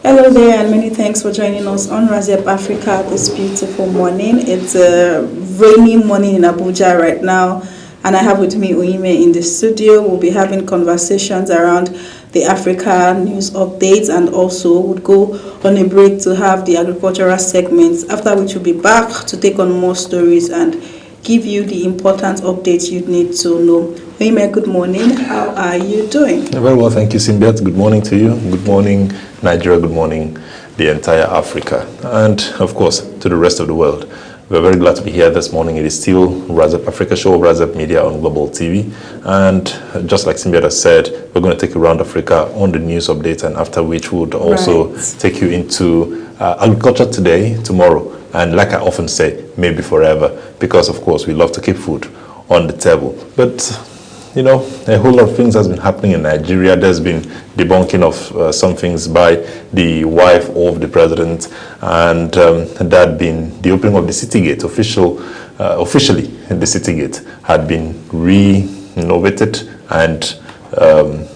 Hello there, and many thanks for joining us on Razep Africa this beautiful morning. It's a rainy morning in Abuja right now, and I have with me Uime in the studio. We'll be having conversations around the Africa news updates, and also would go on a break to have the agricultural segments, after which we'll be back to take on more stories and give you the important updates you need to know. Uime, good morning. How are you doing? Very well, thank you, Simbiat. Good morning to you. Good morning, Nigeria. Good morning, the entire Africa. And, of course, to the rest of the world. We're very glad to be here this morning. It is still Razep Africa show, Razep Media on Global TV. And just like Simbiat has said, we're going to take you around Africa on the news updates, and after which we would also take you into agriculture today, tomorrow. And like I often say, maybe forever, because, of course, we love to keep food on the table. But you know, a whole lot of things has been happening in Nigeria. There's been debunking of some things by the wife of the president, and that being the opening of the city gate. Officially, the city gate had been renovated, and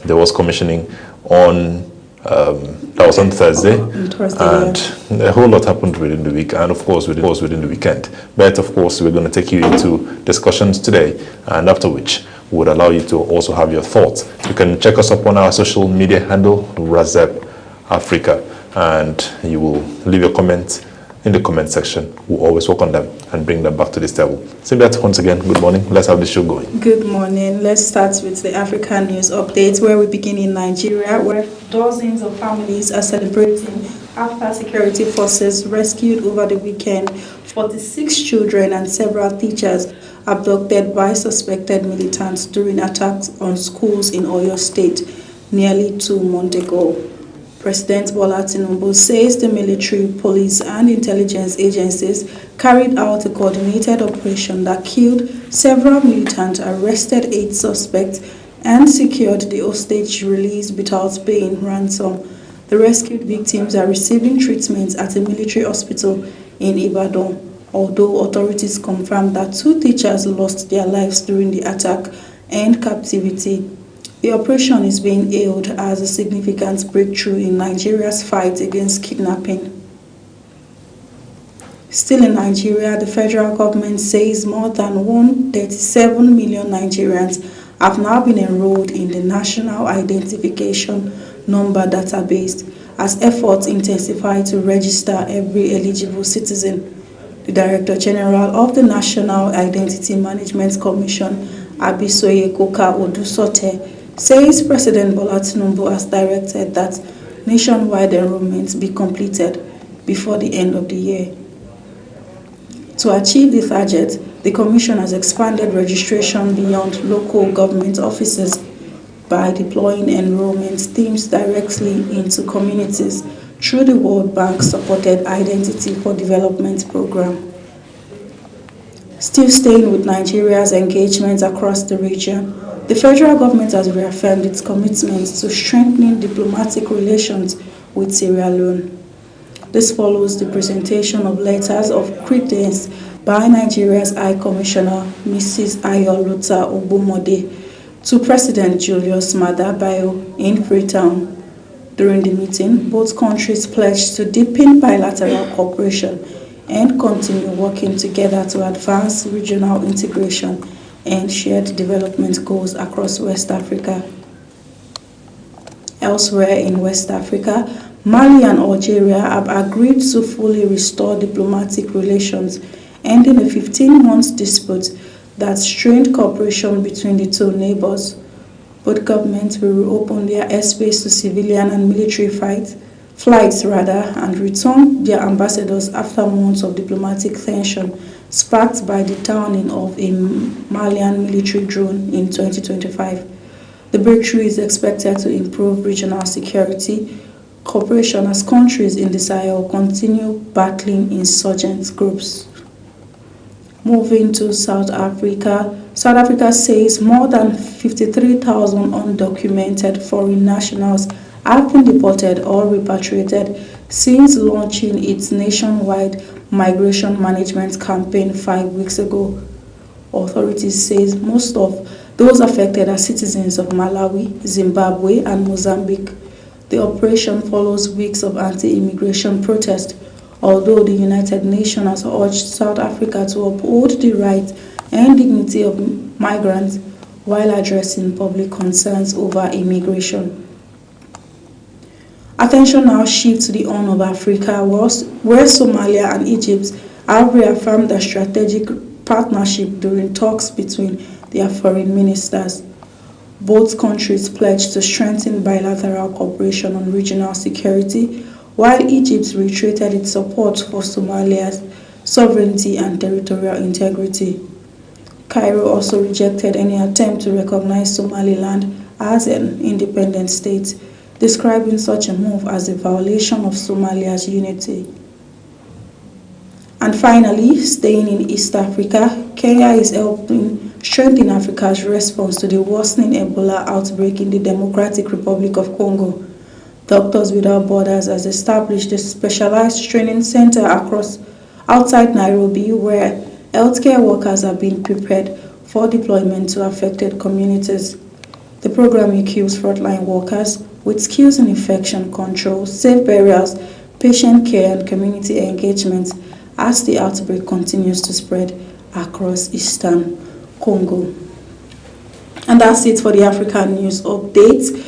there was commissioning on that was on Thursday, and a whole lot happened within the week, and of course within the weekend. But of course, we're going to take you into discussions today, and after which would allow you to also have your thoughts. You can check us up on our social media handle, Razep Africa, and you will leave your comments in the comment section. We'll always work on them and bring them back to this table. Simbiat, once again, good morning. Let's have the show going. Good morning. Let's start with the African news updates, where we begin in Nigeria, where dozens of families are celebrating after security forces rescued over the weekend 46 children and several teachers abducted by suspected militants during attacks on schools in Oyo State nearly 2 months ago. President Bola Tinubu says the military, police, and intelligence agencies carried out a coordinated operation that killed several militants, arrested 8 suspects, and secured the hostage release without paying ransom. The rescued victims are receiving treatment at a military hospital in Ibadan, although authorities confirmed that 2 teachers lost their lives during the attack and captivity. The operation is being hailed as a significant breakthrough in Nigeria's fight against kidnapping. Still in Nigeria, the federal government says more than 137 million Nigerians have now been enrolled in the National Identification Number database as efforts intensify to register every eligible citizen. The Director General of the National Identity Management Commission, Abisoye Koka Odusote, says President Bola Tinubu has directed that nationwide enrollment be completed before the end of the year. To achieve the target, the Commission has expanded registration beyond local government offices by deploying enrollment teams directly into communities through the World Bank-supported Identity for Development program. Still staying with Nigeria's engagement across the region, the federal government has reaffirmed its commitment to strengthening diplomatic relations with Sierra Leone. This follows the presentation of letters of credence by Nigeria's High Commissioner, Mrs. Ayoluta Ogbomode, to President Julius Maada Bio in Freetown. During the meeting, both countries pledged to deepen bilateral cooperation and continue working together to advance regional integration and shared development goals across West Africa. Elsewhere in West Africa, Mali and Algeria have agreed to fully restore diplomatic relations, ending a 15-month dispute that strained cooperation between the two neighbors. Both governments will reopen their airspace to civilian and military flights, and return their ambassadors after months of diplomatic tension sparked by the downing of a Malian military drone in 2025. The breakthrough is expected to improve regional security cooperation as countries in the Sahel continue battling insurgent groups. Moving to South Africa, South Africa says more than 53,000 undocumented foreign nationals have been deported or repatriated since launching its nationwide migration management campaign 5 weeks ago. Authorities say most of those affected are citizens of Malawi, Zimbabwe, and Mozambique. The operation follows weeks of anti-immigration protest, although the United Nations has urged South Africa to uphold the rights and dignity of migrants while addressing public concerns over immigration. Attention now shifts to the Horn of Africa, where Somalia and Egypt have reaffirmed their strategic partnership during talks between their foreign ministers. Both countries pledged to strengthen bilateral cooperation on regional security, while Egypt reiterated its support for Somalia's sovereignty and territorial integrity. Cairo also rejected any attempt to recognize Somaliland as an independent state, describing such a move as a violation of Somalia's unity. And finally, staying in East Africa, Kenya is helping strengthen Africa's response to the worsening Ebola outbreak in the Democratic Republic of Congo. Doctors Without Borders has established a specialized training center outside Nairobi, where healthcare workers are being prepared for deployment to affected communities. The program equips frontline workers with skills in infection control, safe burials, patient care, and community engagement as the outbreak continues to spread across Eastern Congo. And that's it for the African News Update.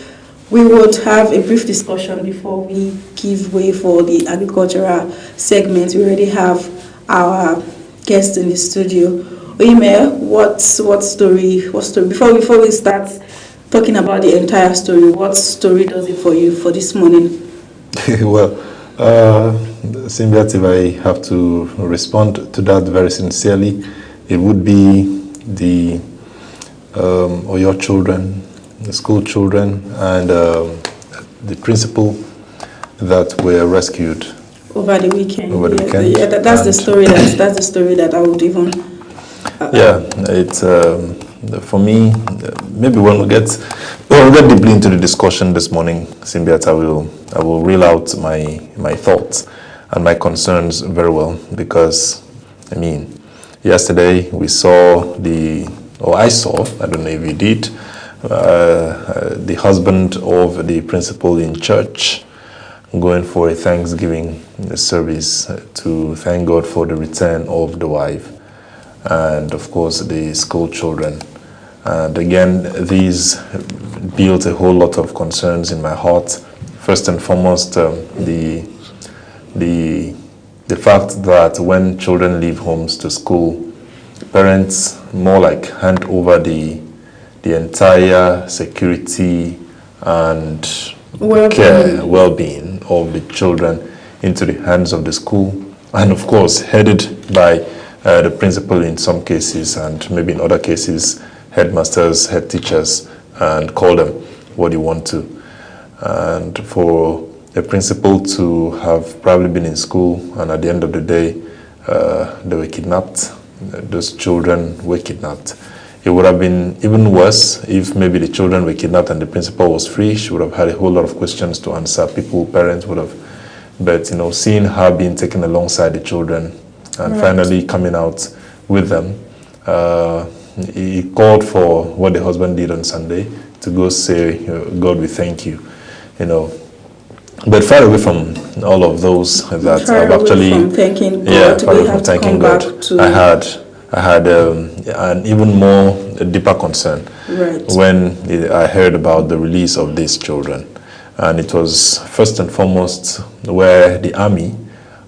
We would have a brief discussion before we give way for the agricultural segment. We already have our guest in the studio. Oime, what story, before we start talking about the entire story, what story does it for you for this morning? Well, Simbiat, if I have to respond to that very sincerely, it would be or your children, the school children, and the principal that were rescued over the weekend. Yeah, that's the story. That's the story that I would even. It's for me. Maybe when we get deeply into the discussion this morning, Simbiat, I will reel out my thoughts and my concerns very well, because yesterday we saw I saw, I don't know if you did, the husband of the principal in church going for a Thanksgiving service to thank God for the return of the wife and, of course, the school children. And again, these built a whole lot of concerns in my heart. First and foremost, the fact that when children leave homes to school, parents more like hand over the entire security and well-being of the children into the hands of the school, and of course headed by the principal in some cases, and maybe in other cases headmasters, head teachers, and call them what you want to. And for a principal to have probably been in school and at the end of the day they were kidnapped, those children were kidnapped. It would have been even worse if maybe the children were kidnapped and the principal was free. She would have had a whole lot of questions to answer. Parents would have, but seeing her being taken alongside the children and finally coming out with them, he called for what the husband did on Sunday, to go say, God, we thank you, But far away from all of those that I've actually, from thanking God, far away from thanking God, I had an even more deeper concern when I heard about the release of these children. And it was first and foremost where the army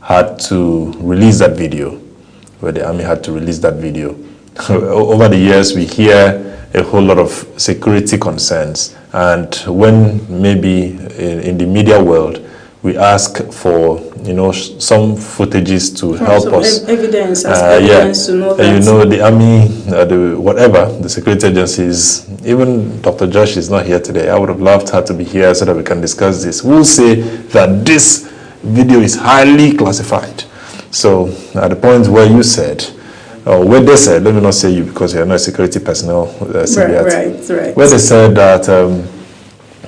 had to release that video, Over the years, we hear a whole lot of security concerns. And when maybe in the media world, we ask for, some footages to help us. Evidence, evidence to know that. The army, the security agencies, even Dr. Josh is not here today. I would have loved her to be here so that we can discuss this. We'll say that this video is highly classified. So at the point where you said, where they said, let me not say you because you're not security personnel, right. Where they said that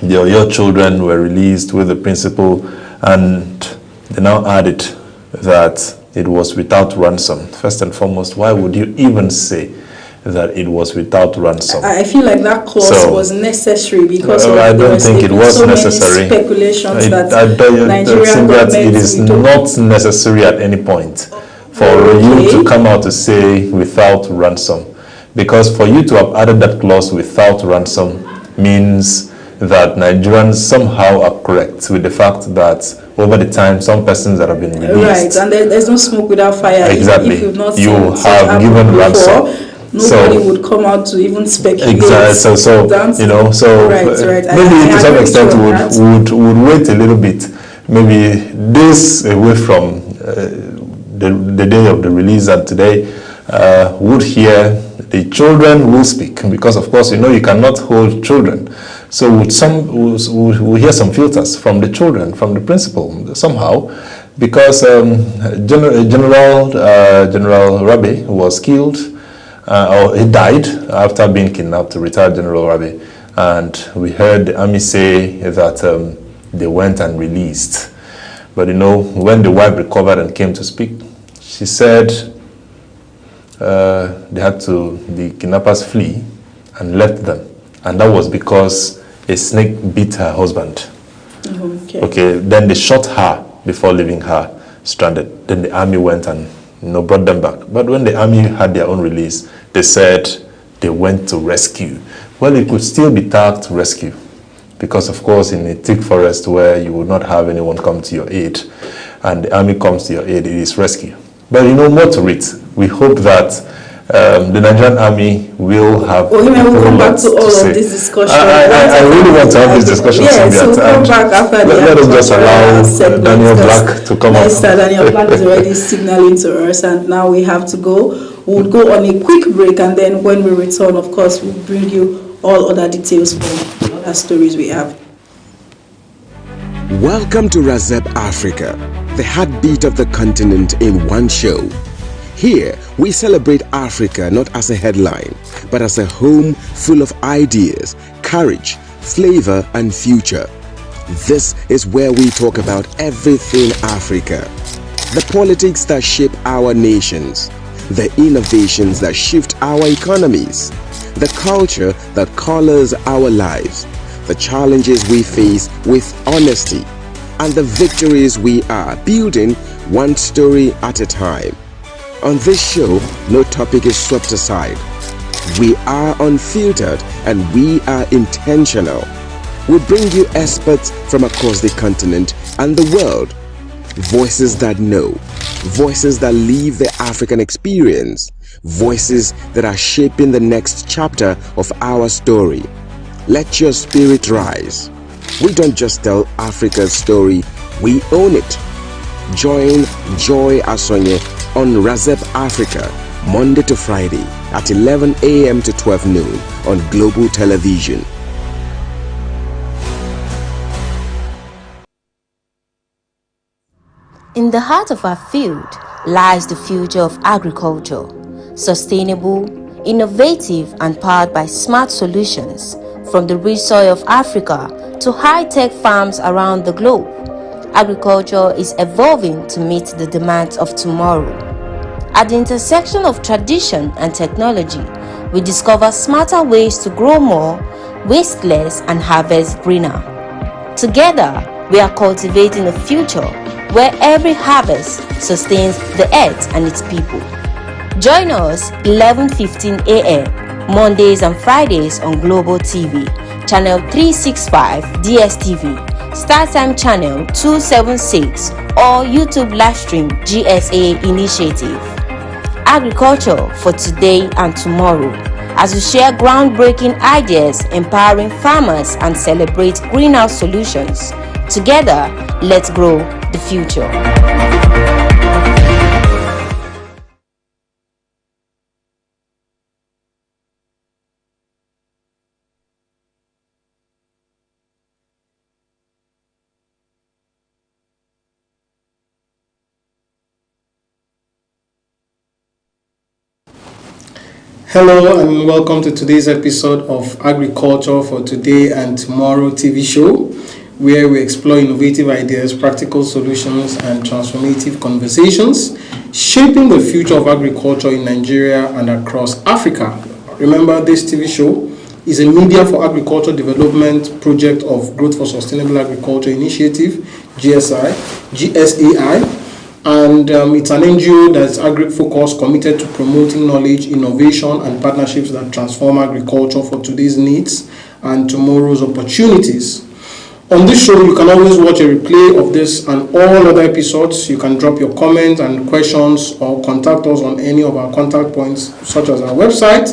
your children were released with the principal, and they now added that it was without ransom. First and foremost, why would you even say that it was without ransom. I feel like that clause was necessary because I don't think it was necessary. Many speculations that Nigerian government it is not necessary at any point for you to come out to say without ransom, because for you to have added that clause without ransom means that Nigerians somehow are correct with the fact that over the time some persons that have been released, right, and there's no smoke without fire. Exactly, if you've not you have given ransom. Nobody would come out to even speculate. Exactly. So right. Maybe to some extent would wait a little bit. Maybe this away from the day of the release and today would hear the children will speak, because of course you cannot hold children. So we'll hear some filters from the children, from the principal somehow, because General Rabe was killed. Or he died after being kidnapped, retired General Rabe. And we heard the army say that they went and released. But when the wife recovered and came to speak, she said the kidnappers flee and left them. And that was because a snake bit her husband. Okay, then they shot her before leaving her stranded. Then the army went and brought them back. But when the army had their own release, they said they went to rescue. Well, it could still be tagged rescue, because of course in a thick forest where you would not have anyone come to your aid and the army comes to your aid, it is rescue. But more to it. We hope that the Nigerian army will have... we'll come back to all of this discussion. I really want to have this discussion. So come back after let us just allow Daniel Black to come up. Mr. Daniel Black is already signaling to us, and now we have to go. We'll go on a quick break, and then when we return, of course, we'll bring you all other details from other stories we have. Welcome to Razep Africa, the heartbeat of the continent in one show. Here, we celebrate Africa not as a headline, but as a home full of ideas, courage, flavor, and future. This is where we talk about everything Africa. The politics that shape our nations, the innovations that shift our economies, the culture that colors our lives, the challenges we face with honesty, and the victories we are building one story at a time. On this show, no topic is swept aside. We are unfiltered and we are intentional. We bring you experts from across the continent and the world. Voices that know, voices that live the African experience, voices that are shaping the next chapter of our story. Let your spirit rise. We don't just tell Africa's story, we own it. Join Joy Asonye on Razep Africa, Monday to Friday at 11 a.m. to 12 noon on Global Television. In the heart of our field lies the future of agriculture, sustainable, innovative, and powered by smart solutions, from the rich soil of Africa to high-tech farms around the globe. Agriculture is evolving to meet the demands of tomorrow. At the intersection of tradition and technology, we discover smarter ways to grow more, waste less, and harvest greener. Together, we are cultivating a future where every harvest sustains the earth and its people. Join us 11:15 a.m. Mondays and Fridays on Global TV, Channel 365 DSTV, StarTime Channel 276, or YouTube Livestream GSA Initiative. Agriculture for today and tomorrow, as we share groundbreaking ideas, empowering farmers, and celebrate greenhouse solutions. Together, let's grow the future. Hello and welcome to today's episode of Agriculture for Today and Tomorrow TV show, where we explore innovative ideas, practical solutions, and transformative conversations shaping the future of agriculture in Nigeria and across Africa. Remember, this TV show is a Media for Agriculture Development project of Growth for Sustainable Agriculture Initiative, GSAI, and it's an NGO that's agri-focused, committed to promoting knowledge, innovation, and partnerships that transform agriculture for today's needs and tomorrow's opportunities. On this show, you can always watch a replay of this and all other episodes. You can drop your comments and questions or contact us on any of our contact points, such as our website,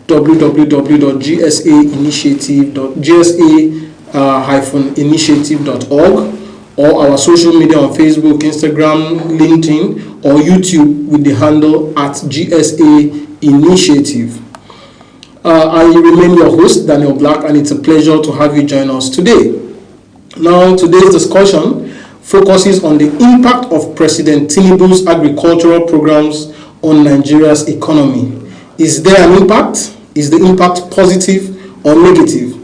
www.gsa-initiative.org, or our social media on Facebook, Instagram, LinkedIn, or YouTube with the handle @GSA Initiative. I remain your host, Daniel Black, and it's a pleasure to have you join us today. Now, today's discussion focuses on the impact of President Tinubu's agricultural programs on Nigeria's economy. Is there an impact? Is the impact positive or negative?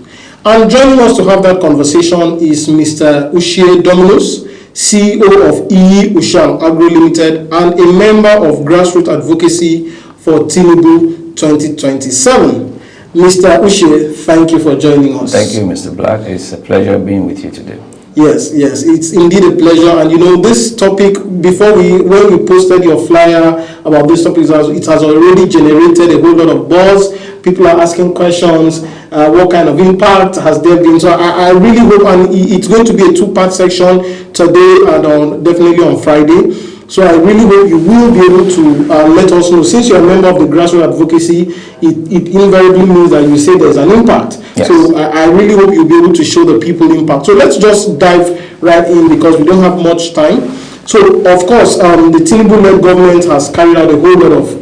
And joining us to have that conversation is Mr. Uche Dominos, CEO of EE Usham Agro Limited and a member of Grassroots Advocacy for Tinubu 2027. Mr. Uche, thank you for joining us. Thank you, Mr. Black. It's a pleasure being with you today. Yes, it's indeed a pleasure. And you know, this topic, when we posted your flyer about this topic, it has already generated a whole lot of buzz. People are asking questions. What kind of impact has there been? So I really hope, and it's going to be a two-part section today and definitely on Friday. So I really hope you will be able to let us know. Since you're a member of the Grassroots Advocacy, it invariably means that you say there's an impact. Yes. So I really hope you'll be able to show the people impact. So let's just dive right in because we don't have much time. So of course, the Tinubu-led government has carried out a whole lot of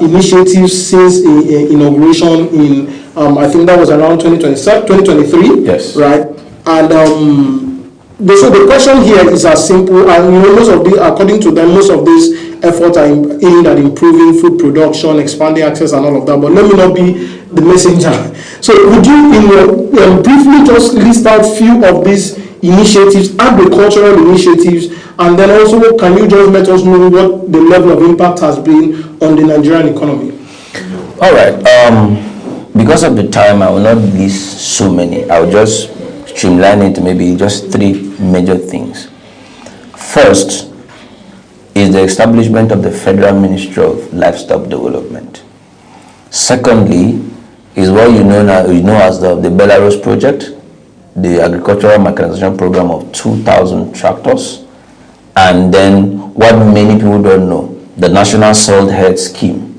initiatives since inauguration in, I think that was around 2023. Yes. Right? And so the question here is as simple, and you know, according to them, most of these efforts are aimed at improving food production, expanding access, and all of that. But let me not be the messenger. So, would you, briefly just list out few of these initiatives, agricultural initiatives, and then also can you just let us know what the level of impact has been on the Nigerian economy? All right. Because of the time, I will not list so many. I will just streamline it to maybe just three major things. First is the establishment of the Federal Ministry of Livestock Development. Secondly is what you know as the Belarus project, the agricultural mechanization program of 2,000 tractors, and then what many people don't know, the National Soil Health Scheme.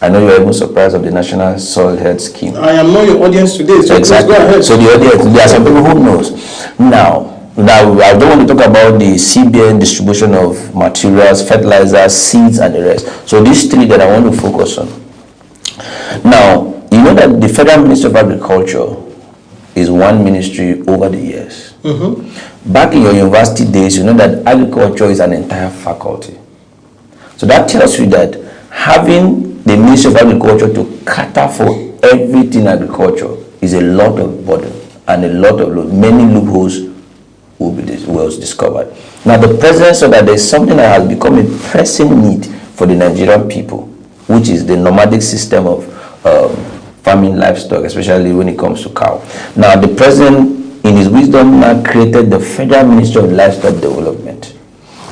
I know you're even surprised of the National Soil Health Scheme. I am not your audience today, so exactly. Please go ahead. So the audience, there are some people who knows. Now, I don't want to talk about the CBN distribution of materials, fertilizers, seeds, and the rest. So these three that I want to focus on. Now, you know that the Federal Ministry of Agriculture is one ministry over the years. Mm-hmm. Back in your university days, you know that agriculture is an entire faculty. So that tells you that having the Ministry of Agriculture to cater for everything agriculture is a lot of burden and a lot of many loopholes was discovered. Now the president saw that there's something that has become a pressing need for the Nigerian people, which is the nomadic system of farming livestock, especially when it comes to cow. Now the president, in his wisdom, now created the Federal Ministry of Livestock Development.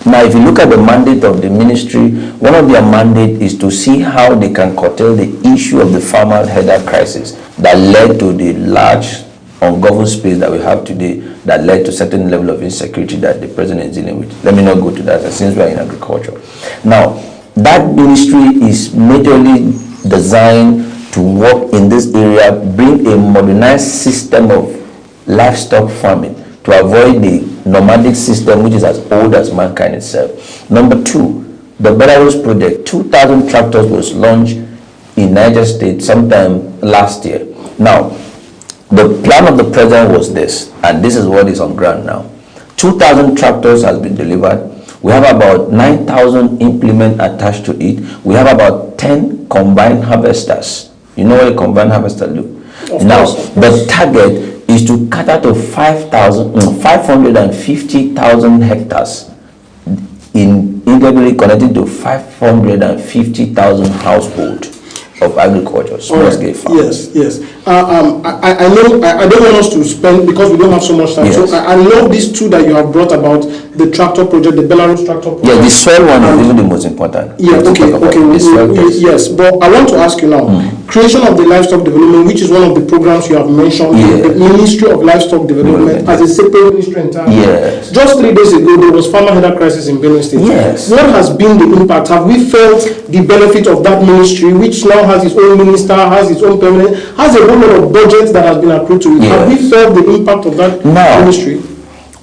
Now, if you look at the mandate of the ministry, one of their mandate is to see how they can curtail the issue of the farmer header crisis that led to the large ungoverned space that we have today, that led to certain level of insecurity that the president is dealing with. Let me not go to that since we are in agriculture. Now, that ministry is majorly designed to work in this area, bring a modernized system of livestock farming to avoid the nomadic system, which is as old as mankind itself. Number two, the Belarus project, 2,000 tractors was launched in Niger State sometime last year. Now, the plan of the president was this, and this is what is on ground now. 2,000 tractors has been delivered. We have about 9,000 implements attached to it. We have about 10 combined harvesters. You know what a combined harvester do? Now, the target is to cater to 550,000 hectares integrally connected to 550,000 households. of agriculture, small-scale farming. Yes. I know I don't want us to spend, because we don't have so much time. Yes. So I love these two that you have brought about, the tractor project, the Belarus tractor project. Yeah, the soil one is even the most important. Yeah, okay. Yes, but I want to ask you now, creation of the livestock development, which is one of the programs you have mentioned, the Ministry of Livestock Development as a separate ministry entirely. Yes. Just 3 days ago, there was farmer header crisis in Benue State. Yes. What has been the impact? Have we felt the benefit of that ministry, which now has its own minister, has its own permanent, has a whole lot of budget that has been accrued to it? Yes. Have we felt the impact of that ministry?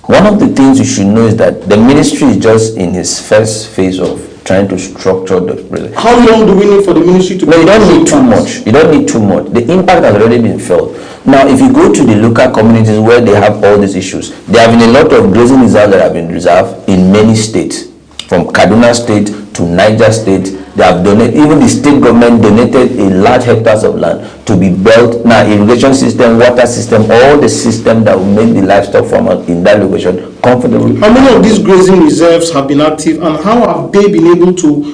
One of the things you should know is that the ministry is just in its first phase of trying to structure the. How long do we need for the ministry to? No, you don't need too much. You don't need too much. The impact has already been felt. Now, if you go to the local communities where they have all these issues, there have been a lot of grazing reserves that have been reserved in many states, from Kaduna State to Niger State. They have donated, even the state government donated a large hectares of land to be built. Now, irrigation system, water system, all the system that will make the livestock farmers in that location comfortable. How many of these grazing reserves have been active, and how have they been able to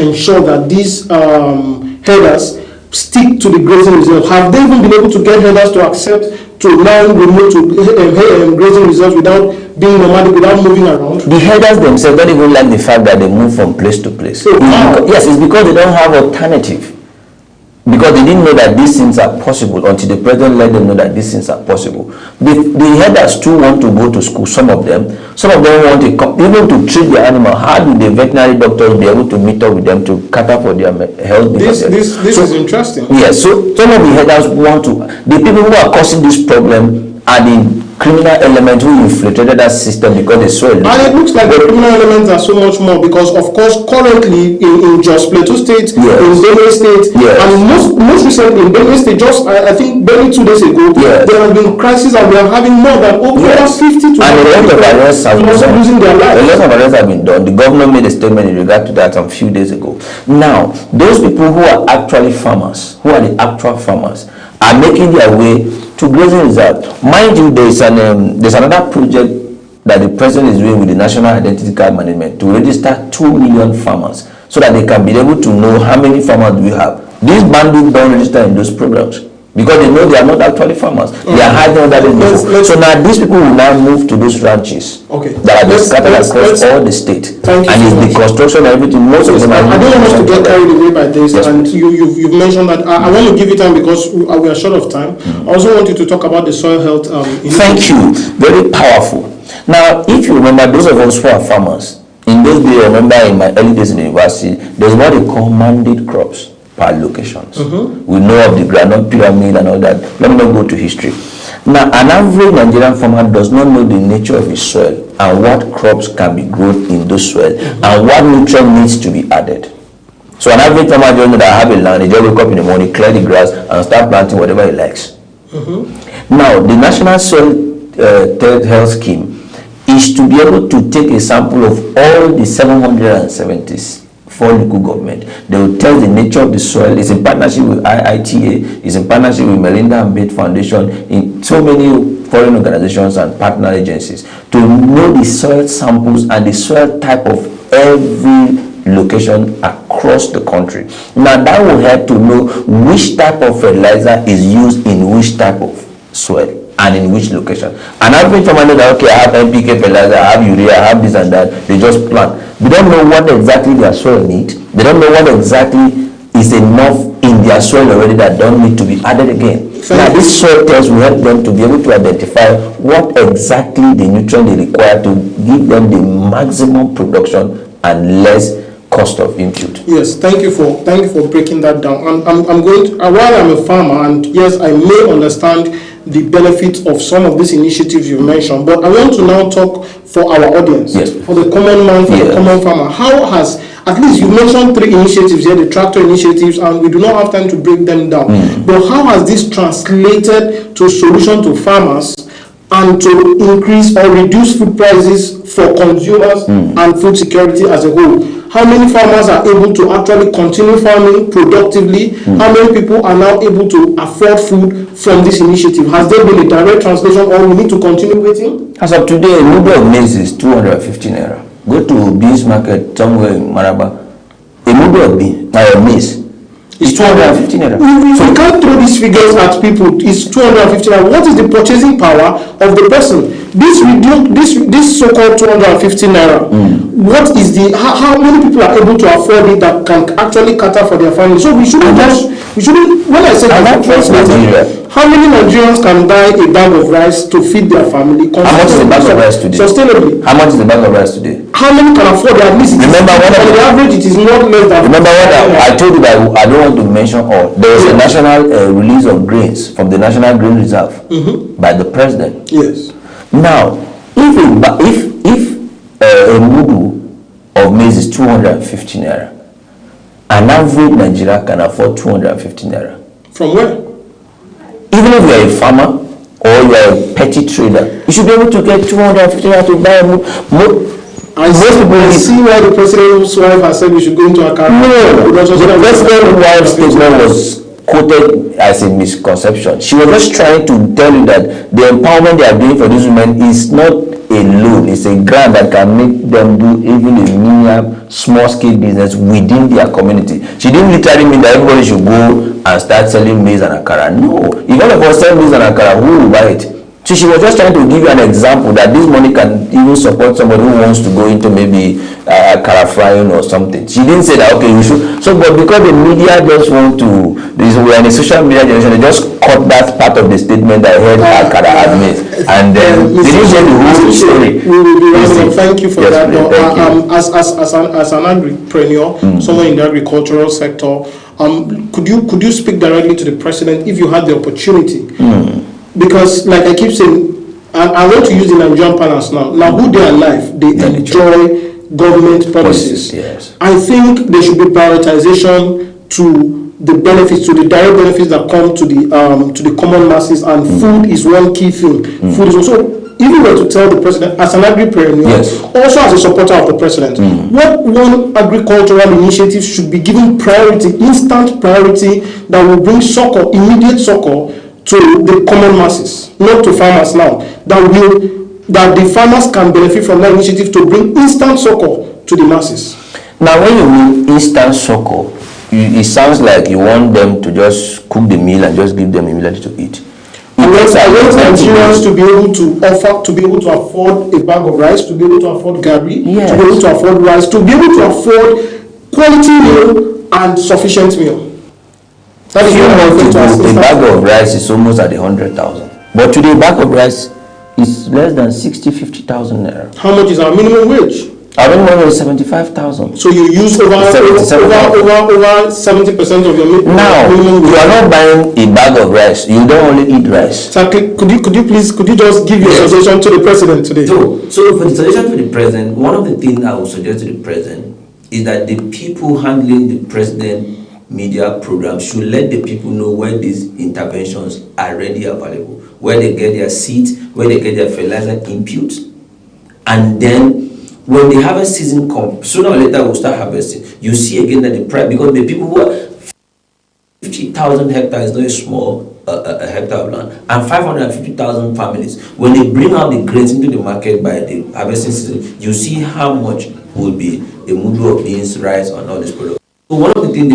ensure that these herders stick to the grazing reserve? Have they even been able to get herders to accept to now remove to grazing reserves without being nomadic, without moving around? The herders themselves don't even like the fact that they move from place to place. Yes, it's because they don't have alternative. Because they didn't know that these things are possible until the president let them know that these things are possible. The herders too want to go to school, some of them want to even to treat their animal. How do the veterinary doctors be able to meet up with them to cater for their health? This is interesting. Yes, so some of the herders want to, the people who are causing this problem are the criminal element who infiltrated that system because they saw it. And it looks like the criminal elements are so much more because, of course, currently in just Plateau State, in Benue State, and most recently in Benue State, just I think barely 2 days ago, there has been crisis and we are having more than over 50 to 100 people losing their lives. A lot of arrests have been done. The governor made a statement in regard to that a few days ago. Now, those people who are actually farmers, who are the actual farmers, are making their way to grazing reserve. Mind you, there's another project that the president is doing with the National Identity Card Management to register 2 million farmers so that they can be able to know how many farmers we have. These bandits don't register in those programs because they know they are not actually farmers. They are hiding under the So now these people will now move to those ranches that are scattered across all the state. And it's the construction and everything. Most of them are. I don't want us to get carried away by this. Yes, and you've mentioned that. I want to give you time because we are short of time. I also want you to talk about the soil health. Thank you. Very powerful. Now, if you remember, those of us who are farmers, in those days, I remember in my early days in the university, there's what they call mandate crops per locations. We know of the groundnut pyramid and all that. Let me not go to history. Now, an average Nigerian farmer does not know the nature of his soil and what crops can be grown in those soil and what nutrient needs to be added. So an average farmer doesn't know that I have a land, he just wake up in the morning, clear the grass and start planting whatever he likes. Now, the National Soil Health Scheme is to be able to take a sample of all the 774 local government. They will tell the nature of the soil. It's in partnership with IITA, it's in partnership with Melinda and Bill Foundation, in so many foreign organizations and partner agencies to know the soil samples and the soil type of every location across the country. Now that will help to know which type of fertilizer is used in which type of soil and in which location. An average farmer knows that, okay, I have NPK fertilizer, I have urea, I have this and that. They just plant. They don't know what exactly their soil needs. They don't know what exactly is enough in their soil already that don't need to be added again. Now, this soil test will help them to be able to identify what exactly the nutrient they require to give them the maximum production and less cost of input. Yes, thank you for breaking that down. I'm going to, while I'm a farmer, and yes, I may understand the benefits of some of these initiatives you mentioned, but I want to now talk for our audience, for the common man, for the common farmer. How has, at least you mentioned 3 initiatives here, the tractor initiatives, and we do not have time to break them down, but how has this translated to solution to farmers and to increase or reduce food prices for consumers and food security as a whole? How many farmers are able to actually continue farming productively? How many people are now able to afford food from this initiative? Has there been a direct translation, or we need to continue waiting? As of today, a mudu of maize is 215 naira. Go to beans market somewhere in Maraba. A mudu of maize It's 250 naira. We can't throw these figures at people. It's 250 naira. What is the purchasing power of the person? This so-called 250 naira. What is the how many people are able to afford it that can actually cater for their family? So we shouldn't when I say how many Nigerians can buy a bag of rice to feed their family? How much is the bag of rice today? Sustainably. How much is the bag of rice today? How many can afford it? At least Remember on the average it is not less than. Remember what I told you that I don't want to mention all. There was a national release of grains from the National Grain Reserve by the president. Yes. Now, if a mudu of maize is 250 naira, an average Nigeria can afford 250 naira. From where? Even if you are a farmer or you are a petty trader, you should be able to get 250 naira to buy a mudu. I see why the president's wife has said we should go into a car. No, the president's wife's statement was quoted as a misconception. She was just trying to tell you that the empowerment they are doing for these women is not a loan, it's a grant that can make them do even a minimal small scale business within their community. She didn't literally mean that everybody should go and start selling maize and akara. No, if all of us sell maize and akara, who will buy it? So she was just trying to give you an example that this money can even support somebody who wants to go into maybe akara frying or something. She didn't say that, okay, we should. So, but because the media just want to, we're in a social media generation, they just cut that part of the statement that I heard akara had made. And then they didn't get the whole story. We will be right. Thank you for that. As an agripreneur, someone in the agricultural sector, could you speak directly to the president if you had the opportunity? Because, like I keep saying, I want to use the Nigerian parlance now. Now, who they are alive, they enjoy government policies. Yes. I think there should be prioritization to the benefits, to the direct benefits that come to the common masses, and food is one key thing. Food is also, if you were to tell the president, as an agripreneur, also as a supporter of the president, what one agricultural initiative should be given priority, instant priority, that will bring succor, immediate succor to the common masses, not to farmers now, that the farmers can benefit from that initiative to bring instant succor to the masses. Now, when you mean instant succor, it sounds like you want them to just cook the meal and just give them immediately to eat. I want Nigerians to be able to afford a bag of rice, to be able to afford gari, to be able to afford rice, to be able to afford quality meal and sufficient meal. That is a bag of rice is almost at 100,000. But today, a bag of rice is less than 50,000 naira. How much is our minimum wage? Our minimum wage is 75,000. So you use over 70% of your minimum wage. Now, you are not buying a bag of rice. You don't only eat rice. So could you just give your suggestion to the president today? So for the suggestion to the president, one of the things I would suggest to the president is that the people handling the president media program should let the people know where these interventions are ready available, where they get their seeds, where they get their fertilizer inputs, and then when the harvest season comes, sooner or later we'll start harvesting. You see again that the price, because the people who are 50,000 hectares is not a small a hectare of land, and 550,000 families, when they bring out the grains into the market by the harvesting season, you see how much will be a mudu of beans, rice, and all these products. So one of the things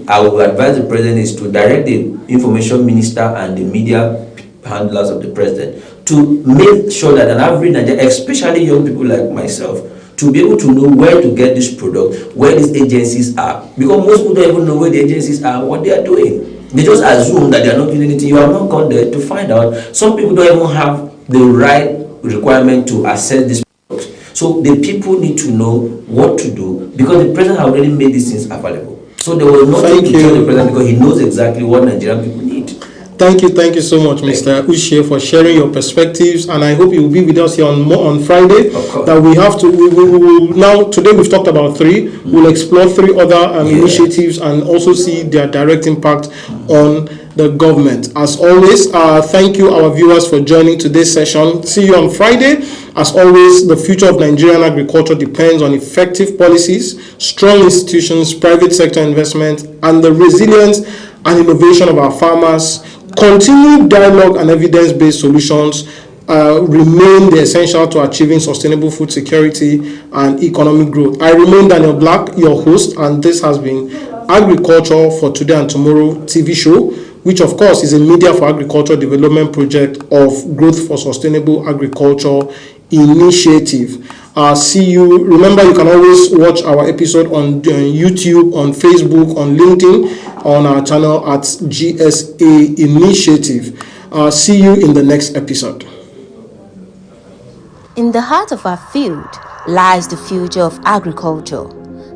I would advise the president is to direct the information minister and the media handlers of the president to make sure that an average Nigerian, especially young people like myself, to be able to know where to get this product, where these agencies are. Because most people don't even know where the agencies are, what they are doing. They just assume that they are not doing anything. You have not gone there to find out. Some people don't even have the right requirement to access this product. So the people need to know what to do, because the president has already made these things available. So there was nothing to tell the president, because he knows exactly what Nigerian people need. Thank you so much, Mr. Uche, for sharing your perspectives, and I hope you will be with us here on Friday. That we have to. We will now. Today we've talked about 3. We'll explore 3 other initiatives and also see their direct impact on the government. As always, thank you, our viewers, for joining today's session. See you on Friday. As always, the future of Nigerian agriculture depends on effective policies, strong institutions, private sector investment, and the resilience and innovation of our farmers. Continued dialogue and evidence-based solutions remain the essential to achieving sustainable food security and economic growth. I remain Daniel Black, your host, and this has been Agriculture for Today and Tomorrow TV show, which of course is a media for agriculture development project of Growth for Sustainable Agriculture Initiative. See you. Remember, you can always watch our episode on YouTube, on Facebook, on LinkedIn, on our channel at GSA Initiative. See you in the next episode. In the heart of our field lies the future of agriculture,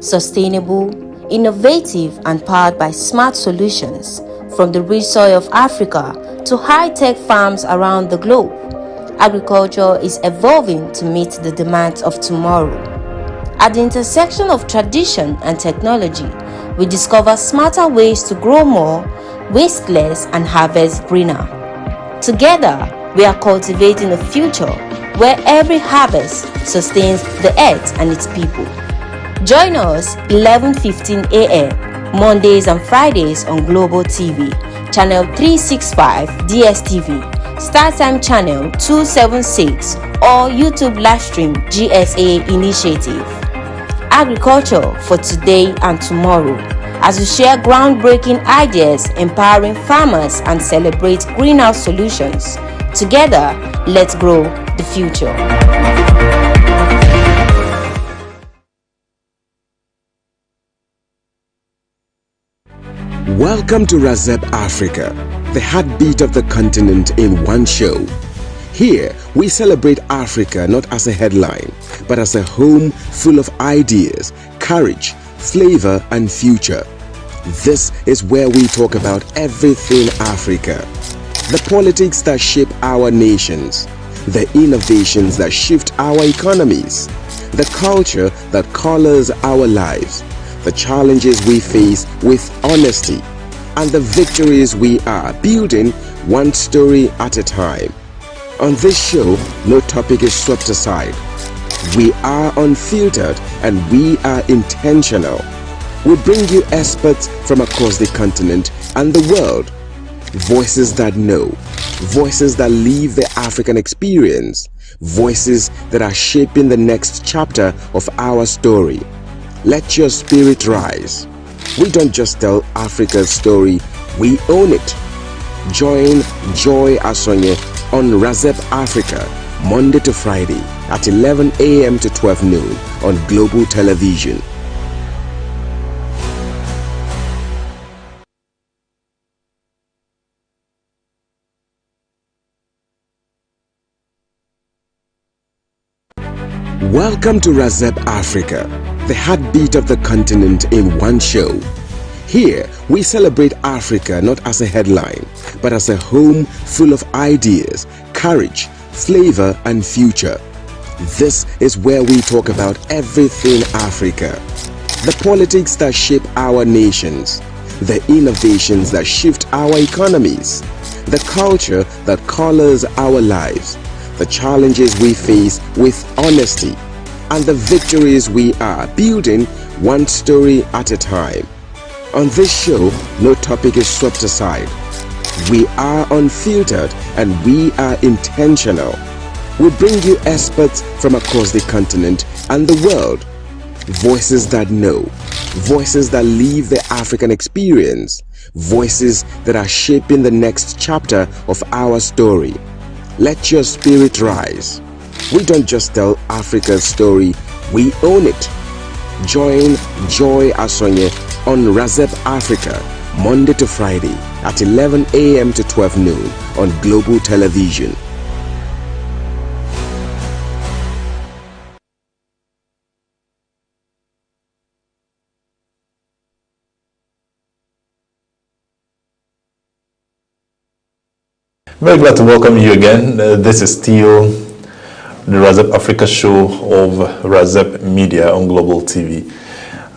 sustainable, innovative, and powered by smart solutions from the rich soil of Africa to high-tech farms around the globe. Agriculture is evolving to meet the demands of tomorrow. At the intersection of tradition and technology, we discover smarter ways to grow more, waste less, and harvest greener. Together, we are cultivating a future where every harvest sustains the earth and its people. Join us 11:15 a.m. Mondays and Fridays on Global TV, Channel 365 DSTV, StarTime Channel 276, or YouTube livestream GSA Initiative. Agriculture for today and tomorrow, as we share groundbreaking ideas, empowering farmers, and celebrate greenhouse solutions. Together, let's grow the future. Welcome to Razep Africa, the heartbeat of the continent in one show. Here, we celebrate Africa not as a headline, but as a home full of ideas, courage, flavor, and future. This is where we talk about everything Africa. The politics that shape our nations, the innovations that shift our economies, the culture that colors our lives, the challenges we face with honesty, and the victories we are building one story at a time. On this show, no topic is swept aside. We are unfiltered and we are intentional. We bring you experts from across the continent and the world. Voices that know, voices that live the African experience, voices that are shaping the next chapter of our story. Let your spirit rise. We don't just tell Africa's story, we own it. Join Joy Asonye on Razep Africa, Monday to Friday at 11 a.m. to 12 noon on Global Television. Welcome to Razep Africa, the heartbeat of the continent in one show. Here, we celebrate Africa not as a headline, but as a home full of ideas, courage, flavor, and future. This is where we talk about everything Africa. The politics that shape our nations, the innovations that shift our economies, the culture that colors our lives, the challenges we face with honesty, and the victories we are building one story at a time. On this show, no topic is swept aside. We are unfiltered and we are intentional. We bring you experts from across the continent and the world. Voices that know, voices that live the African experience, voices that are shaping the next chapter of our story. Let your spirit rise. We don't just tell Africa's story, we own it. Join Joy Asonye on Razep Africa, Monday to Friday at 11 a.m. to 12 noon on Global Television. Very glad to welcome you again. This is still the Razep Africa show of Razep Media on Global TV.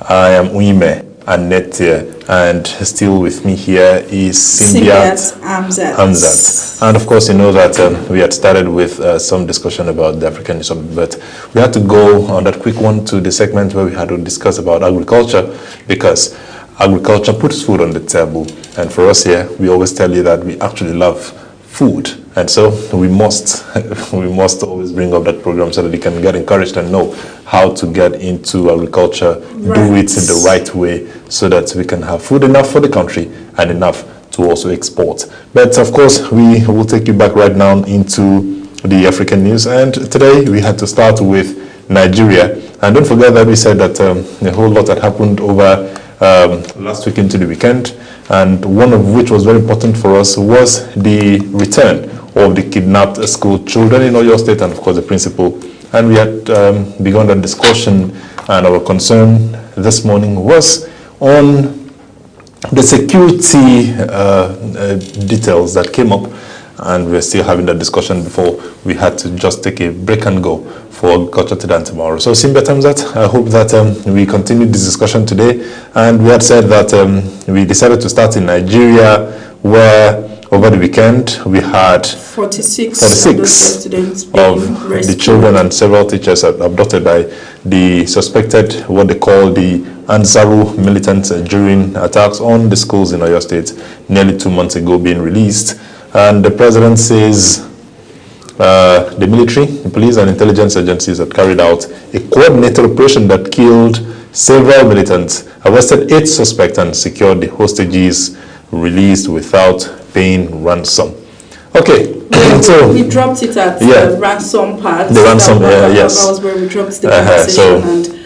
I am Uime Anetia, and still with me here is Simbiat Hamzat. And of course, you know that we had started with some discussion about the African Summit, but we had to go on that quick one to the segment where we had to discuss about agriculture, because agriculture puts food on the table. And for us here, we always tell you that we actually love food, And so we must we must always bring up that program so that they can get encouraged and know how to get into agriculture, do it in the right way, so that we can have food enough for the country and enough to also export. But of course, we will take you back right now into the African news. And today we had to start with Nigeria. And don't forget that we said that a whole lot had happened over last week into the weekend. And one of which was very important for us was the return of the kidnapped school children in Oyo State, and of course the principal. And we had begun that discussion, and our concern this morning was on the security details that came up, and we're still having that discussion before we had to just take a break and go for Agriculture Today and Tomorrow. So Simba Tamzat, I hope that we continue this discussion today, and we had said that we decided to start in Nigeria, where over the weekend we had 46 students of the children and several teachers abducted by the suspected, what they call the Ansaru militants, during attacks on the schools in Oyo State nearly 2 months ago, being released. And the president says the military, the police and intelligence agencies had carried out a coordinated operation that killed several militants, arrested 8 suspects and secured the hostages released without paying ransom. Okay, so we dropped it at the ransom part. The ransom, yes. That was where we dropped the conversation, and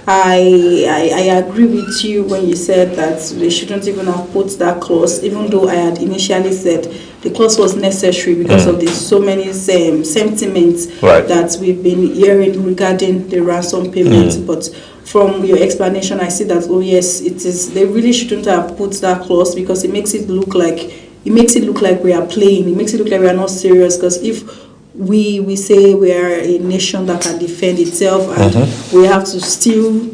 I agree with you when you said that they shouldn't even have put that clause, even though I had initially said the clause was necessary because of the so many sentiments that we've been hearing regarding the ransom payments. But from your explanation, I see that, oh yes, it is. They really shouldn't have put that clause, because it makes it look like we are playing. It makes it look like we are not serious. Because if we say we are a nation that can defend itself, and we have to still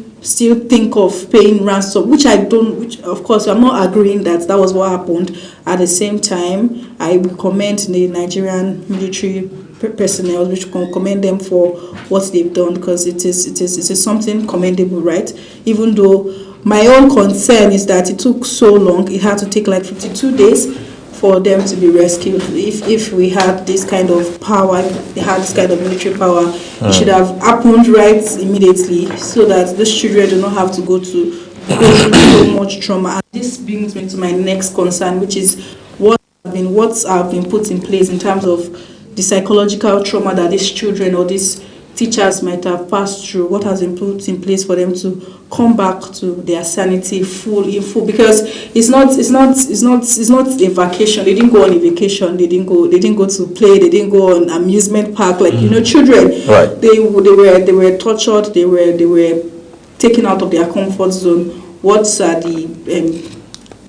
think of paying ransom, which of course I'm not agreeing that was what happened. At the same time, I will commend the Nigerian military personnel, which can commend them for what they've done, because it is something commendable, right? Even though my own concern is that it took so long, it had to take like 52 days for them to be rescued. If we had this kind of power, they had this kind of military power, it should have happened right immediately, so that these children do not have to go through so much trauma. And this brings me to my next concern, which is what have been put in place in terms of the psychological trauma that these children or these teachers might have passed through. What has been put in place for them to come back to their sanity in full, because it's not a vacation. They didn't go on a vacation. They didn't go to play. They didn't go on amusement park like children. Right. They were tortured. They were taken out of their comfort zone. What are the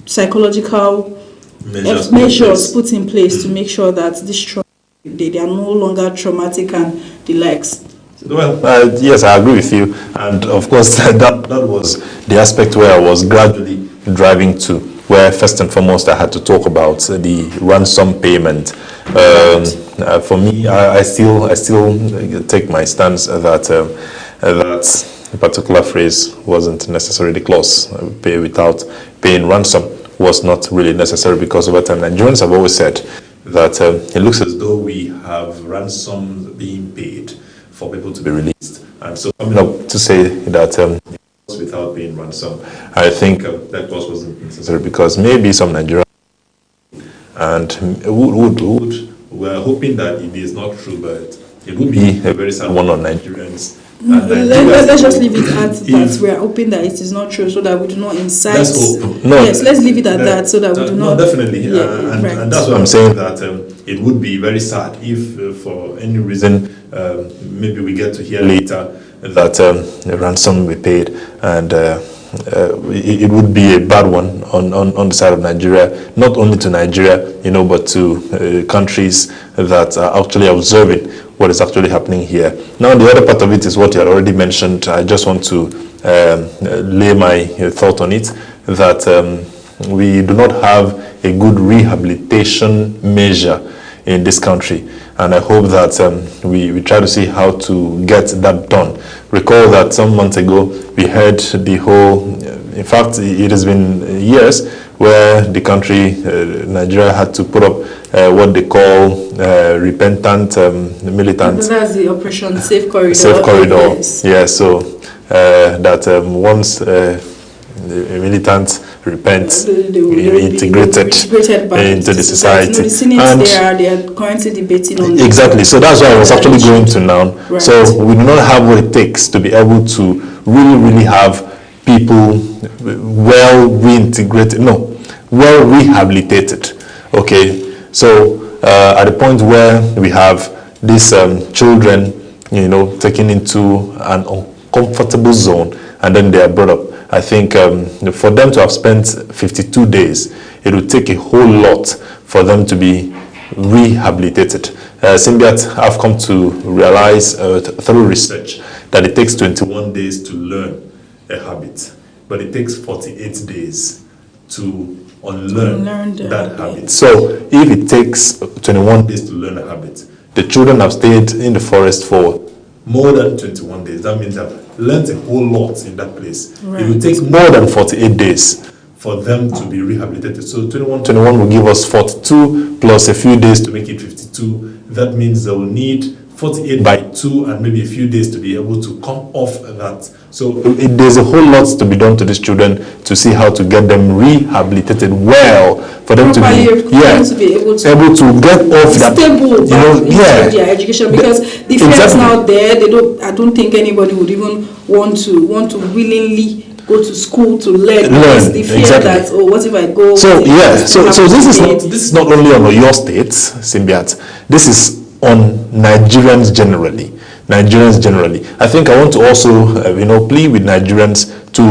psychological measures put in place to make sure that this they are no longer traumatic and the likes? Well, yes, I agree with you, and of course that was the aspect where I was gradually driving to, where first and foremost I had to talk about the ransom payment. For me, I still take my stance that that particular phrase wasn't necessary. The clause pay without paying ransom was not really necessary, because over time Nigerians have always said that it looks as though we have ransoms being paid for people to be released. And so coming up to say that without paying ransom, I think that clause wasn't necessary, because maybe some Nigerians and we're hoping that it is not true, but it would be a very sad one on Nigerians. Let's just leave it at that. We are hoping that it is not true, so that we do not incite. Yes, let's leave it at that, so that we do not. No, definitely, and that's why I'm saying that it would be very sad if, for any reason, maybe we get to hear later that a ransom will be paid, and it would be a bad one on the side of Nigeria, not only to Nigeria, but to countries that are actually observing what is actually happening here. Now, the other part of it is what you had already mentioned. I just want to lay my thought on it, that we do not have a good rehabilitation measure in this country, and I hope that we try to see how to get that done. Recall that some months ago we heard the whole, in fact it has been years, where the country, Nigeria, had to put up what they call repentant militants. That's the Operation Safe Corridor. Safe Corridor, Yes. yeah, so that once militants repent, integrated into the society. The Senate, they are currently debating on exactly. So that's why I was actually going to now. Right. So we do not have what it takes to be able to really have people well reintegrated, no, well rehabilitated. Okay, so at the point where we have these children, taken into an uncomfortable zone, and then they are brought up. I think for them to have spent 52 days, it would take a whole lot for them to be rehabilitated. Symbiat, I've come to realize through research that it takes 21 days to learn a habit, but it takes 48 days to unlearn that habit. So if it takes 21 days to learn a habit, the children have stayed in the forest for more than 21 days. That means they've learned a whole lot in that place. Right. It will take more than 48 days for them to be rehabilitated. So 21 will give us 42 plus a few days to make it 52. That means they will need 48 by 2 and maybe a few days to be able to come off that. So there's a whole lot to be done to these children to see how to get them rehabilitated well, for them to be able to get off that stable their education, because the fear is now there. I don't think anybody would even want to willingly go to school to learn. The fear that, what if I go? So this is not only on your states, Symbiat. This is on Nigerians generally. I think I want to also, plead with Nigerians to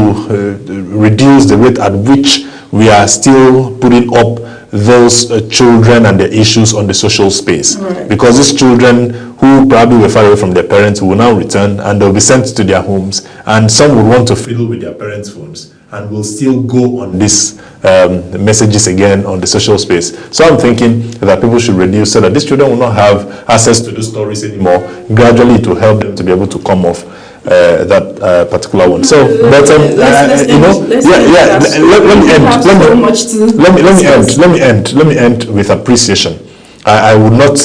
reduce the rate at which we are still putting up those children and their issues on the social space. Right. Because these children who probably were far away from their parents will now return and they'll be sent to their homes, and some will want to fiddle with their parents' phones and will still go on these messages again on the social space. So I'm thinking that people should reduce so that these children will not have access to those stories anymore. Gradually it will help them to be able to come off that particular one. So, but let me end with appreciation. I would not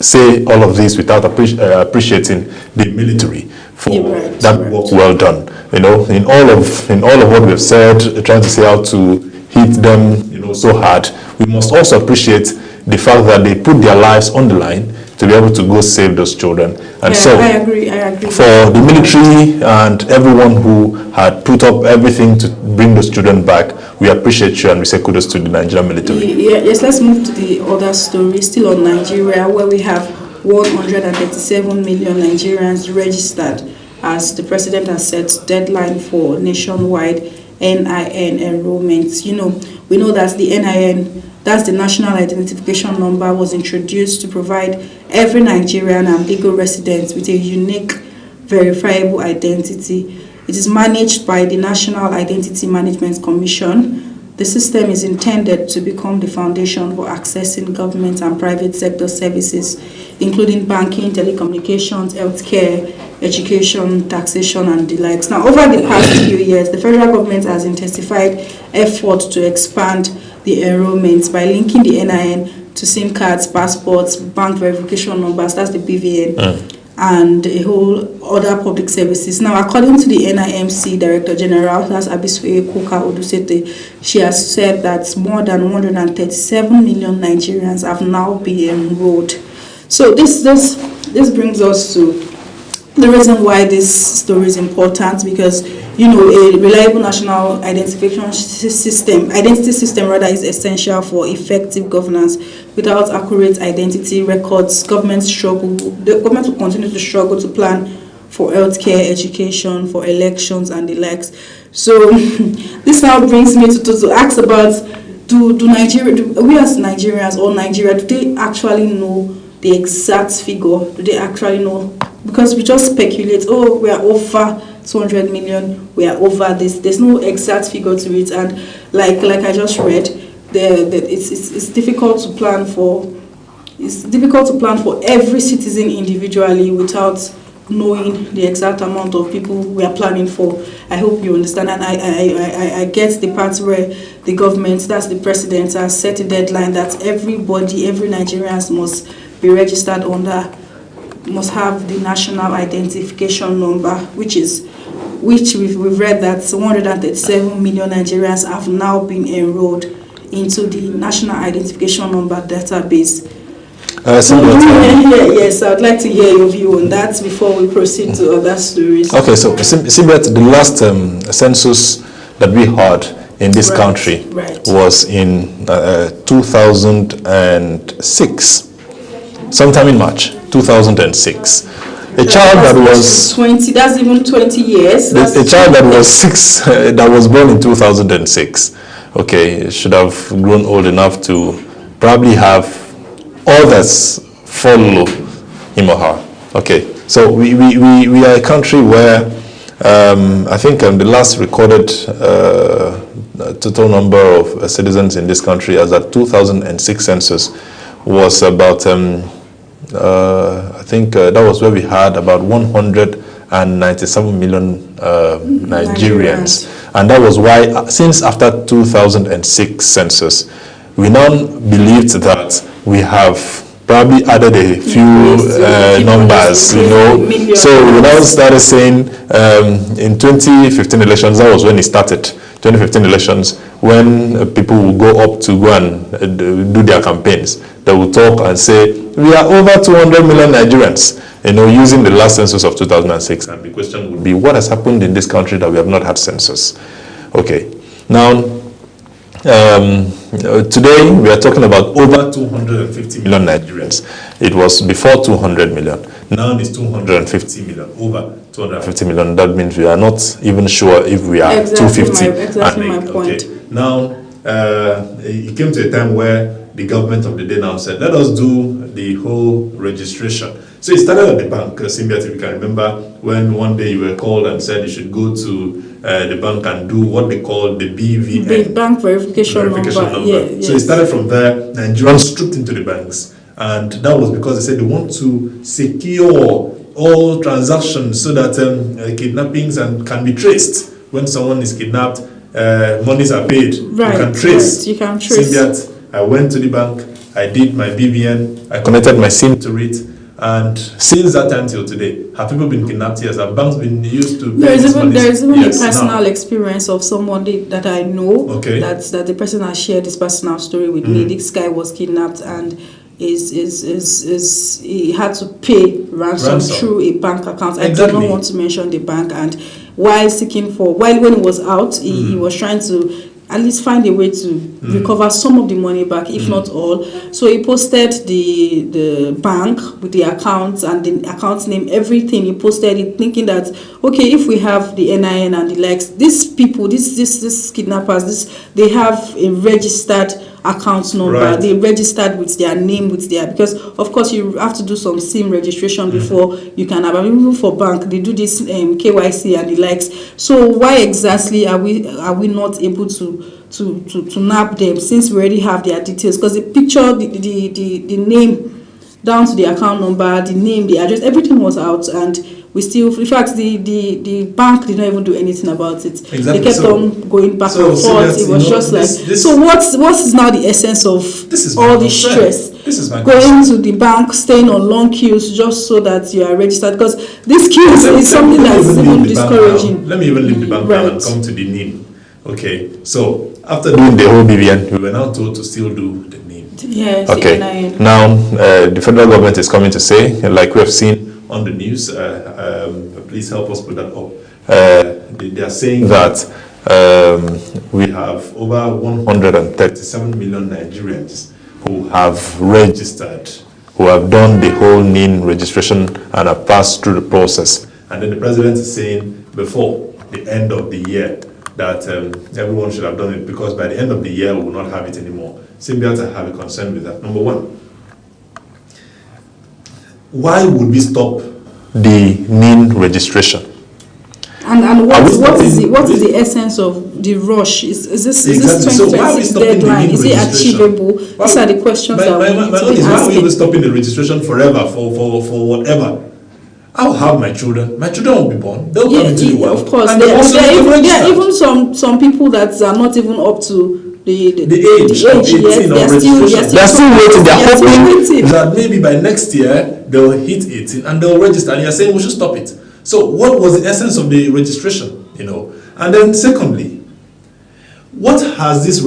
say all of this without appreciating the military for that work well done. In all of what we've said, trying to say how to hit them, so hard, we must also appreciate the fact that they put their lives on the line to be able to go save those children. And I agree. For the military and everyone who had put up everything to bring those children back, we appreciate you and we say kudos to the Nigerian military. Yes, let's move to the other story, still on Nigeria, where we have 137 million Nigerians registered as the president has set deadline for nationwide NIN enrollment. We know that the NIN, that's the National Identification Number, was introduced to provide every Nigerian and legal resident with a unique, verifiable identity. It is managed by the National Identity Management Commission. The system is intended to become the foundation for accessing government and private sector services, including banking, telecommunications, healthcare, education, taxation, and the likes. Now, over the past few years, the federal government has intensified efforts to expand the enrollments by linking the NIN to SIM cards, passports, bank verification numbers, that's the BVN, and a whole other public services. Now, according to the NIMC Director General, that's Abiswe Koka Odusete, she has said that more than 137 million Nigerians have now been enrolled. So this brings us to the reason why this story is important, because a reliable national identity system is essential for effective governance. Without accurate identity records, the government will continue to struggle to plan for healthcare, education, for elections, and the likes. So this now brings me to ask about, do we as Nigerians or Nigeria, do they actually know the exact figure? Do they actually know? Because we just speculate, we are over 200 million, we are over this. There's no exact figure to it, and like I just read, it's difficult to plan for. It's difficult to plan for every citizen individually without knowing the exact amount of people we are planning for. I hope you understand, and I get the part where the government, that's the president, has set a deadline that everybody, every Nigerian must be registered under, must have the national identification number, which we've read that 137 million Nigerians have now been enrolled into the national identification number database. Yes, I'd like to hear your view on that before we proceed to other stories. Okay, so Simbiat, the last census that we had in this country was in 2006, sometime in March 2006. A child that was 20, that's even 20 years. A child that was 6, that was born in 2006. Okay, should have grown old enough to probably have others follow him or her. Okay, so we are a country where I think the last recorded total number of citizens in this country as at 2006 census was about I think that was where we had about 197 million Nigerians. And that was why, since after 2006 census, we now believed that we have probably added a few numbers, you know. So we now started saying in 2015 elections, that was when it started. 2015 elections, when people will go up to go and do their campaigns, they will talk and say, we are over 200 million Nigerians, you know, using the last census of 2006. And the question would be, what has happened in this country that we have not had census? Okay, now, today we are talking about over 250 million Nigerians. It was before 200 million. Now it's 250 million, over 250 million. That means we are not even sure if we are 250. Exactly my point. Okay. Now, it came to a time where the government of the day now said, let us do the whole registration. So it started at the bank, Simbiat, if you can remember, when one day you were called and said you should go to the bank and do what they call the BVN. The bank verification number. Yeah, yes. So it started from there. Nigerians trooped into the banks. And that was because they said they want to secure all transactions so that kidnappings can be traced. When someone is kidnapped, monies are paid. Right, you can trace. Right. You can trace. Simbiat, I went to the bank, I did my BVN, I connected my SIM to it, and since that time till today, have people been kidnapped? Yes. Have banks been used to? There is even yes, a personal experience of somebody that I know. Okay. That the person has shared this personal story with me. This guy was kidnapped and he had to pay ransom through a bank account. I do not want to mention the bank. And when he was out, he was trying to at least find a way to recover some of the money back, if not all. So he posted the bank with the account and the account name, everything. He posted it thinking that, okay, if we have the NIN and the likes, these people, these kidnappers, they have a registered account number. Right. They registered with their name, because of course you have to do some SIM registration before you can have. Even for bank, they do this KYC and the likes. So why exactly are we not able to nab them, since we already have their details? Because the picture, the name down to the account number, the name, the address, everything was out, and we still, in fact, the bank did not even do anything about it. Exactly. They kept on going back and forth. It was just like, so what is now the essence of all this stress? This is my going to the bank, staying on long queues just so that you are registered, because this queues is something that's even discouraging. Let me even leave the bank now and come to the NIN. Okay, so after doing the whole BVN, we were now told to still do the NIN. Yes. Okay. Now the federal government is coming to say, like we have seen on the news, please help us put that up. They are saying that we have over 137 million Nigerians who have registered, who have done the whole NIN registration and have passed through the process. And then the president is saying before the end of the year that everyone should have done it, because by the end of the year we will not have it anymore. Simbiat, I have a concern with that. Number one, why would we stop the NIN registration? And what is the essence of the rush? Is this 2026 deadline? Is it achievable? These are the questions that we need to be asking. Why are we even stopping the registration forever for whatever? I'll have my children will be born, they'll come into the world. Of course, and there are even some people that are not even up to the age of 18 registration. They're still waiting. They're hoping that maybe by next year they'll hit 18 and they'll register. And you're saying we should stop it. So what was the essence of the registration? And then secondly, what has this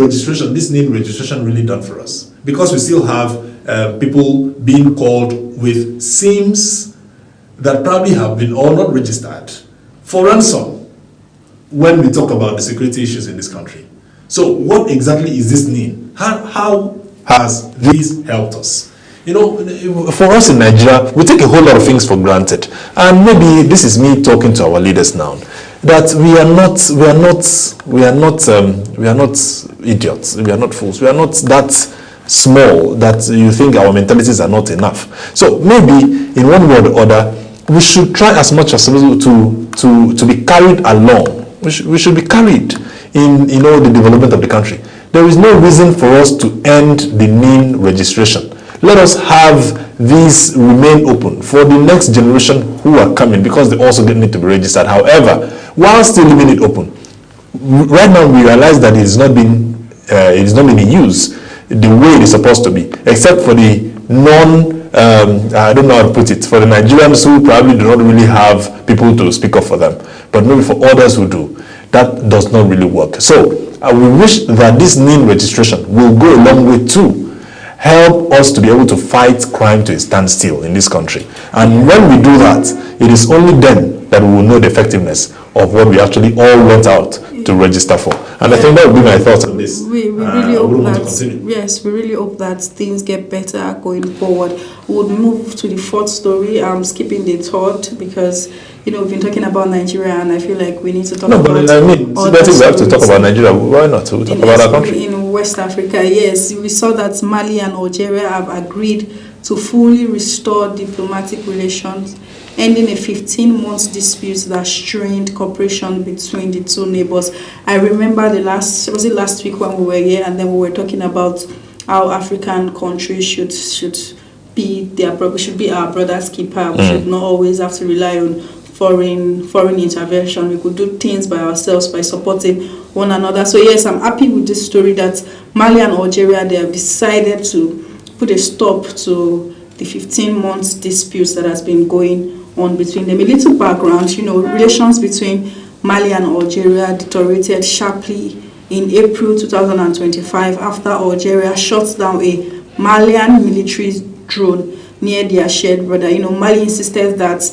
name registration really done for us? Because we still have people being called with SIMs that probably have been all not registered for ransom when we talk about the security issues in this country. So what exactly is this NIN? How has this helped us? For us in Nigeria, we take a whole lot of things for granted. And maybe this is me talking to our leaders now, that we are not idiots, we are not fools, we are not that small that you think our mentalities are not enough. So maybe in one way or the other, we should try as much as possible to be carried along. We should be carried in the development of the country. There is no reason for us to end the NIN registration. Let us have these remain open for the next generation who are coming, because they also need to be registered. However, while still leaving it open, right now we realize that it is not being in use the way it is supposed to be, except for the I don't know how to put it, for the Nigerians who probably do not really have people to speak up for them, but maybe for others who do, that does not really work. So we wish that this NIN registration will go a long way to help us to be able to fight crime to a standstill in this country. And when we do that, it is only then that we will know the effectiveness of what we actually all went out to register for. And I think that would be my thoughts on this. We really hope that, yes, we really hope that things get better going forward. We'll move to the fourth story. I'm skipping the third because, we've been talking about Nigeria and I feel like we need to talk about we have to talk about Nigeria. Why not? We'll talk about our country. In West Africa, yes. We saw that Mali and Algeria have agreed to fully restore diplomatic relations, ending a 15-month dispute that strained cooperation between the two neighbors. I remember last week when we were here, and then we were talking about how African countries should be our brother's keeper. We should not always have to rely on foreign intervention. We could do things by ourselves by supporting one another. So yes, I'm happy with this story that Mali and Algeria, they have decided to put a stop to the 15-month disputes that has been going on between them. A little background, relations between Mali and Algeria deteriorated sharply in April 2025 after Algeria shot down a Malian military drone near their shared border. Mali insisted that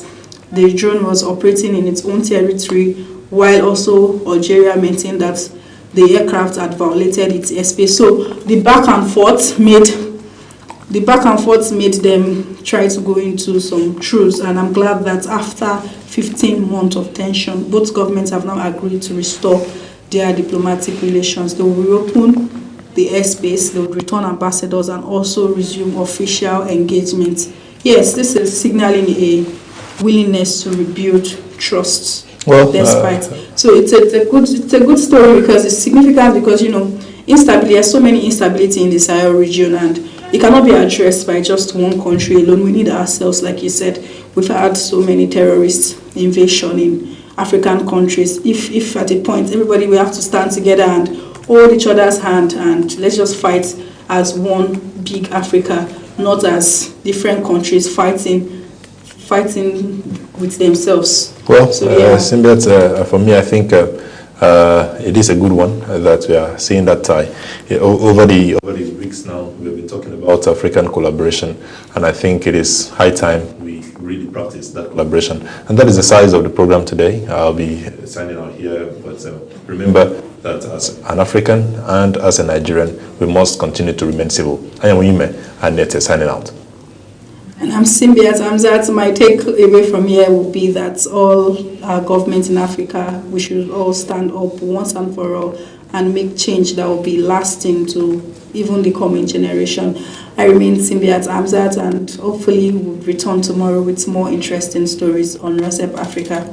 the drone was operating in its own territory, while also Algeria maintained that the aircraft had violated its airspace. So the back and forth made them try to go into some truce, and I'm glad that after 15 months of tension, both governments have now agreed to restore their diplomatic relations. They will reopen the airspace, they will return ambassadors, and also resume official engagement. Yes, this is signaling a willingness to rebuild trust. Despite. So it's a good story because it's significant because instability. There's so many instability in the Sahel region, and it cannot be addressed by just one country alone. We need ourselves, like you said. We've had so many terrorist invasion in African countries. If at a point everybody will have to stand together and hold each other's hand and let's just fight as one big Africa, not as different countries fighting with themselves. Well, Simbiat, for me, I think it is a good one that we are seeing that over the weeks now. We've been talking about African collaboration, and I think it is high time we really practice that collaboration. And that is the size of the program today. I'll be signing out here, but remember that as an African and as a Nigerian, we must continue to remain civil. I am Wime, and Nete signing out. And I'm Simbiat Amzat. My take away from here will be that all our governments in Africa, we should all stand up once and for all and make change that will be lasting to even the coming generation. I remain Simbiat Amzat, and hopefully we'll return tomorrow with more interesting stories on Razep Africa.